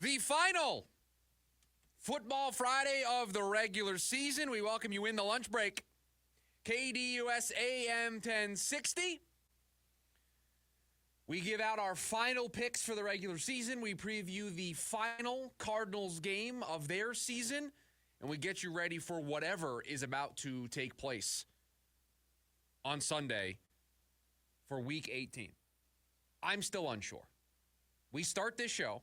The final Football Friday of the regular season. We welcome you in the lunch break. KDUS AM 1060. We give out our final picks for the regular season. We preview the final Cardinals game of their season, and we get you ready for whatever is about to take place on Sunday for Week 18. I'm still unsure. We start this show,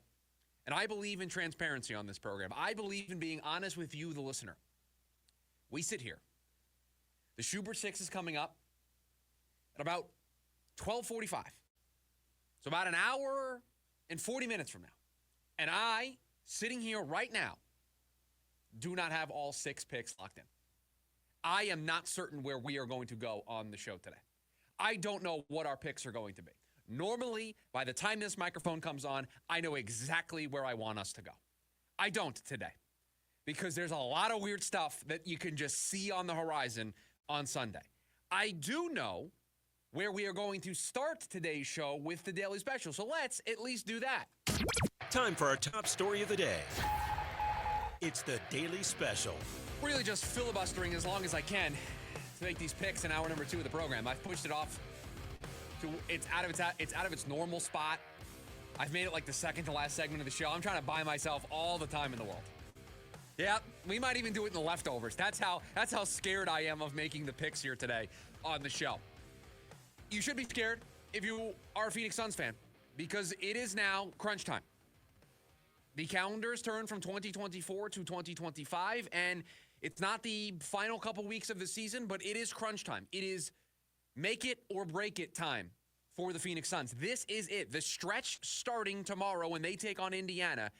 and I believe in transparency on this program. I believe in being honest with you, the listener. We sit here. The Schubert Six is coming up at about 12:45. So about an hour and 40 minutes from now. And I, sitting here right now, do not have all 6 picks locked in. I am not certain where we are going to go on the show today. I don't know what our picks are going to be. Normally, by the time this microphone comes on, I know exactly where I want us to go. I don't today because there's a lot of weird stuff that you can just see on the horizon on Sunday. I do know where we are going to start today's show with the Daily Special, so let's at least do that. Time for our top story of the day. It's the Daily Special. Really just filibustering as long as I can to make these picks in hour number 2 of the program. I've pushed it off to it's out of its normal spot. I've made it like the second to last segment of the show. I'm trying to buy myself all the time in the world. Yeah, we might even do it in the leftovers. That's how scared I am of making the picks here today on the show. You should be scared if you are a Phoenix Suns fan because it is now crunch time. The calendars turn from 2024 to 2025, and it's not the final couple weeks of the season, but it is crunch time. It is make it or break it time for the Phoenix Suns. This is it. The stretch starting tomorrow when they take on Indiana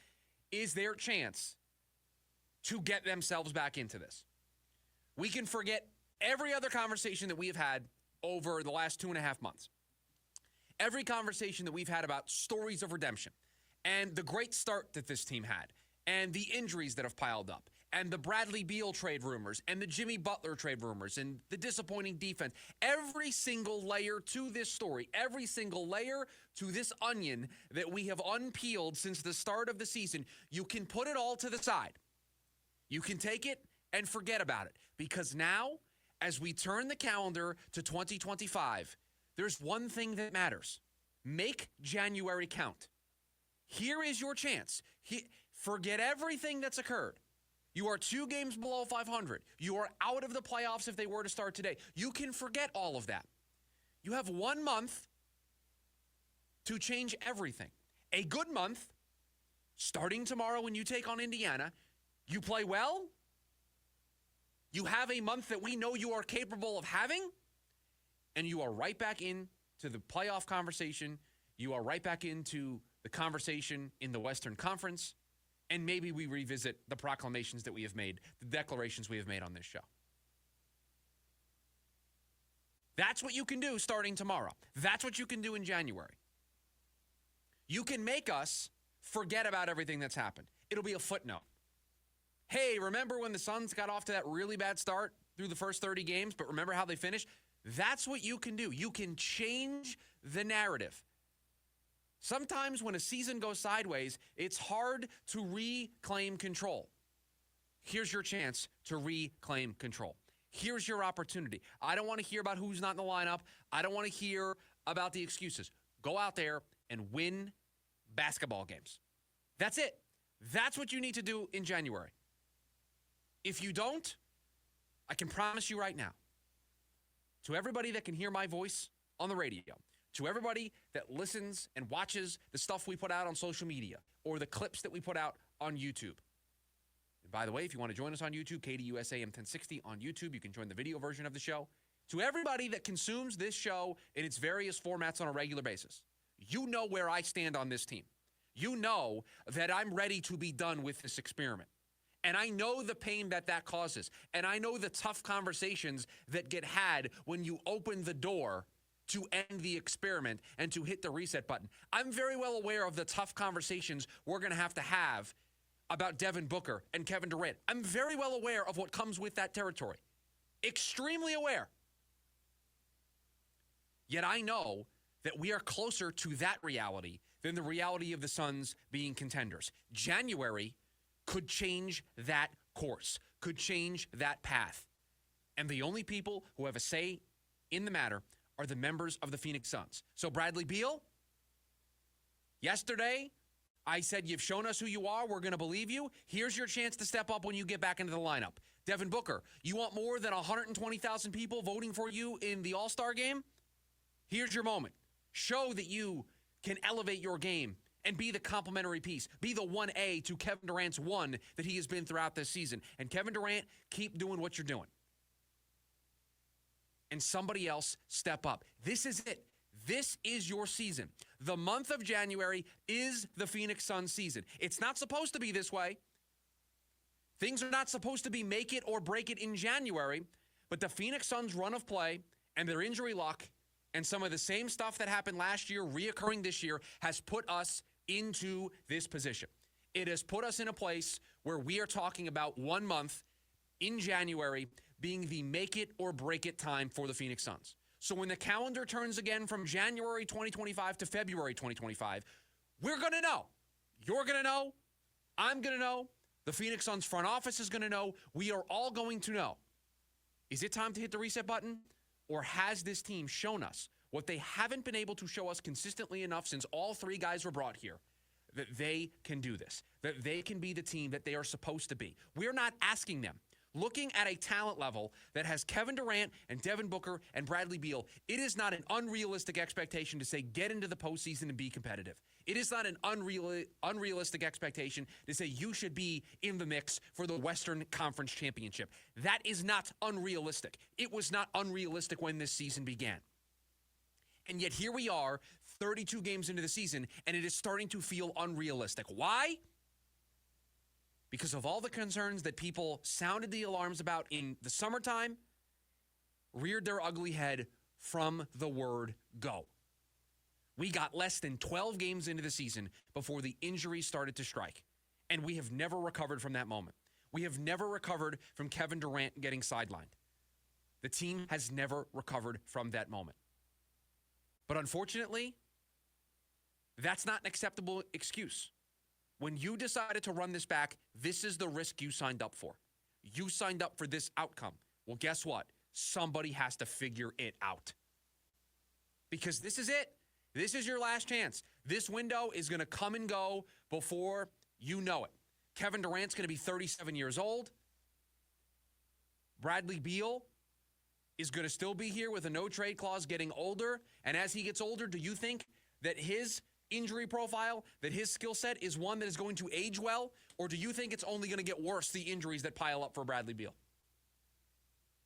is their chance to get themselves back into this. We can forget every other conversation that we have had over the last 2.5 months. Every conversation that we've had about stories of redemption and the great start that this team had and the injuries that have piled up and the Bradley Beal trade rumors and the Jimmy Butler trade rumors and the disappointing defense. Every single layer to this story, every single layer to this onion that we have unpeeled since the start of the season, you can put it all to the side. You can take it and forget about it because now, as we turn the calendar to 2025, there's one thing that matters. Make January count. Here is your chance. Forget everything that's occurred. You are 2 games below 500. You are out of the playoffs if they were to start today. You can forget all of that. You have 1 month to change everything. A good month, starting tomorrow when you take on Indiana. You play well. You have a month that we know you are capable of having, and you are right back into the playoff conversation. You are right back into the conversation in the Western Conference, and maybe we revisit the proclamations that we have made, the declarations we have made on this show. That's what you can do starting tomorrow. That's what you can do in January. You can make us forget about everything that's happened. It'll be a footnote. Hey, remember when the Suns got off to that really bad start through the first 30 games, but remember how they finished? That's what you can do. You can change the narrative. Sometimes when a season goes sideways, it's hard to reclaim control. Here's your chance to reclaim control. Here's your opportunity. I don't want to hear about who's not in the lineup. I don't want to hear about the excuses. Go out there and win basketball games. That's it. That's what you need to do in January. If you don't, I can promise you right now, to everybody that can hear my voice on the radio, to everybody that listens and watches the stuff we put out on social media or the clips that we put out on YouTube. And by the way, if you want to join us on YouTube, KDUS AM 1060 on YouTube, you can join the video version of the show. To everybody that consumes this show in its various formats on a regular basis, you know where I stand on this team. You know that I'm ready to be done with this experiment. And I know the pain that causes. And I know the tough conversations that get had when you open the door to end the experiment and to hit the reset button. I'm very well aware of the tough conversations we're going to have about Devin Booker and Kevin Durant. I'm very well aware of what comes with that territory. Extremely aware. Yet I know that we are closer to that reality than the reality of the Suns being contenders. January could change that course, could change that path. And the only people who have a say in the matter are the members of the Phoenix Suns. So Bradley Beal, yesterday, I said, you've shown us who you are. We're going to believe you. Here's your chance to step up when you get back into the lineup. Devin Booker, you want more than 120,000 people voting for you in the All-Star game? Here's your moment. Show that you can elevate your game and be the complementary piece. Be the 1A to Kevin Durant's 1 that he has been throughout this season. And Kevin Durant, keep doing what you're doing. And somebody else step up. This is it. This is your season. The month of January is the Phoenix Suns season. It's not supposed to be this way. Things are not supposed to be make it or break it in January, but the Phoenix Suns' run of play and their injury luck and some of the same stuff that happened last year reoccurring this year has put us into this position. It has put us in a place where we are talking about 1 month in January being the make it or break it time for the Phoenix Suns. So when the calendar turns again from January 2025 to February 2025, we're going to know. You're going to know. I'm going to know. The Phoenix Suns front office is going to know. We are all going to know. Is it time to hit the reset button? Or has this team shown us what they haven't been able to show us consistently enough since all three guys were brought here? That they can do this. That they can be the team that they are supposed to be. We're not asking them. Looking at a talent level that has Kevin Durant and Devin Booker and Bradley Beal, it is not an unrealistic expectation to say get into the postseason and be competitive. It is not an unrealistic expectation to say you should be in the mix for the Western Conference Championship. That is not unrealistic. It was not unrealistic when this season began. And yet here we are, 32 games into the season, and it is starting to feel unrealistic. Why? Because of all the concerns that people sounded the alarms about in the summertime, reared their ugly head from the word go. We got less than 12 games into the season before the injuries started to strike, and we have never recovered from that moment. We have never recovered from Kevin Durant getting sidelined. The team has never recovered from that moment. But unfortunately, that's not an acceptable excuse. When you decided to run this back, this is the risk you signed up for. You signed up for this outcome. Well, guess what? Somebody has to figure it out. Because this is it. This is your last chance. This window is going to come and go before you know it. Kevin Durant's going to be 37 years old. Bradley Beal is going to still be here with a no-trade clause getting older. And as he gets older, do you think that his injury profile, that his skill set is one that is going to age well? Or do you think it's only going to get worse, the injuries that pile up for Bradley Beal?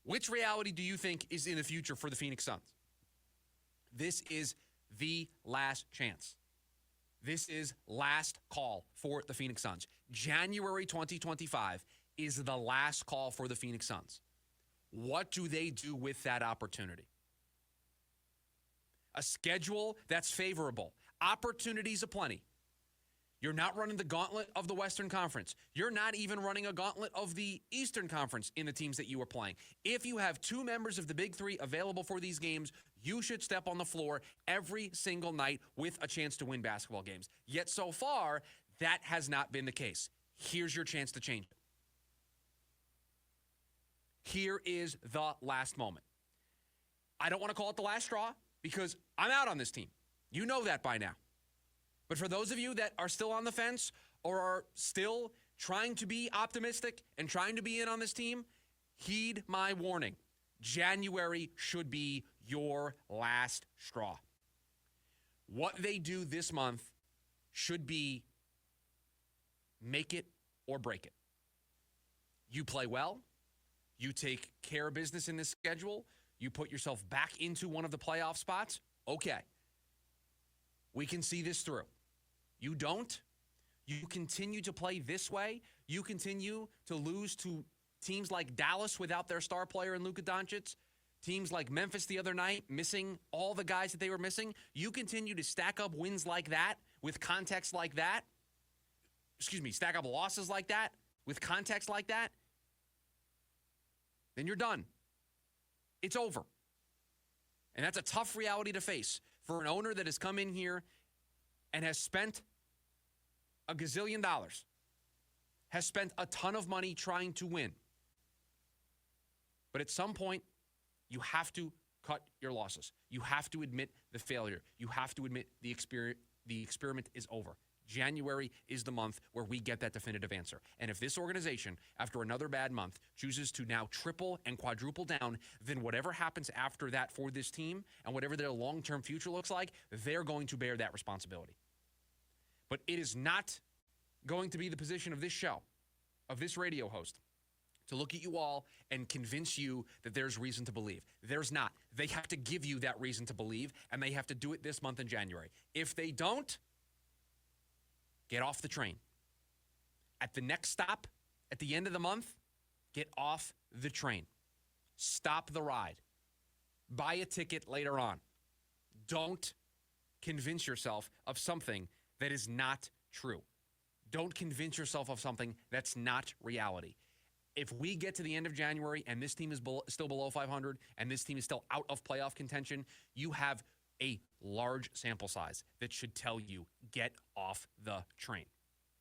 Which reality do you think is in the future for the Phoenix Suns? This is the last chance. This is last call for the Phoenix Suns. January 2025 is the last call for the Phoenix Suns. What do they do with that opportunity? A schedule that's favorable. Opportunities aplenty. You're not running the gauntlet of the Western Conference. You're not even running a gauntlet of the Eastern Conference in the teams that you are playing. If you have two members of the Big Three available for these games, you should step on the floor every single night with a chance to win basketball games. Yet so far, that has not been the case. Here's your chance to change it. Here is the last moment. I don't want to call it the last straw because I'm out on this team. You know that by now. But for those of you that are still on the fence or are still trying to be optimistic and trying to be in on this team, heed my warning. January should be your last straw. What they do this month should be make it or break it. You play well. You take care of business in this schedule. You put yourself back into one of the playoff spots. Okay. We can see this through. You don't. You continue to play this way. You continue to lose to teams like Dallas without their star player in Luka Doncic. Teams like Memphis the other night, missing all the guys that they were missing. You continue to stack up wins like that with context like that. Stack up losses like that with context like that. Then you're done. It's over. And that's a tough reality to face for an owner that has come in here and has spent a gazillion dollars, has spent a ton of money trying to win. But at some point, you have to cut your losses. You have to admit the failure. You have to admit the experiment is over. January is the month where we get that definitive answer. And if this organization, after another bad month, chooses to now triple and quadruple down, then whatever happens after that for this team and whatever their long-term future looks like, they're going to bear that responsibility. But it is not going to be the position of this show, of this radio host, to look at you all and convince you that there's reason to believe. There's not. They have to give you that reason to believe, and they have to do it this month in January. If they don't, get off the train. At the next stop, at the end of the month, get off the train. Stop the ride. Buy a ticket later on. Don't convince yourself of something that is not true. Don't convince yourself of something that's not reality. If we get to the end of January and this team is still below 500 and this team is still out of playoff contention, you have a large sample size that should tell you get off the train.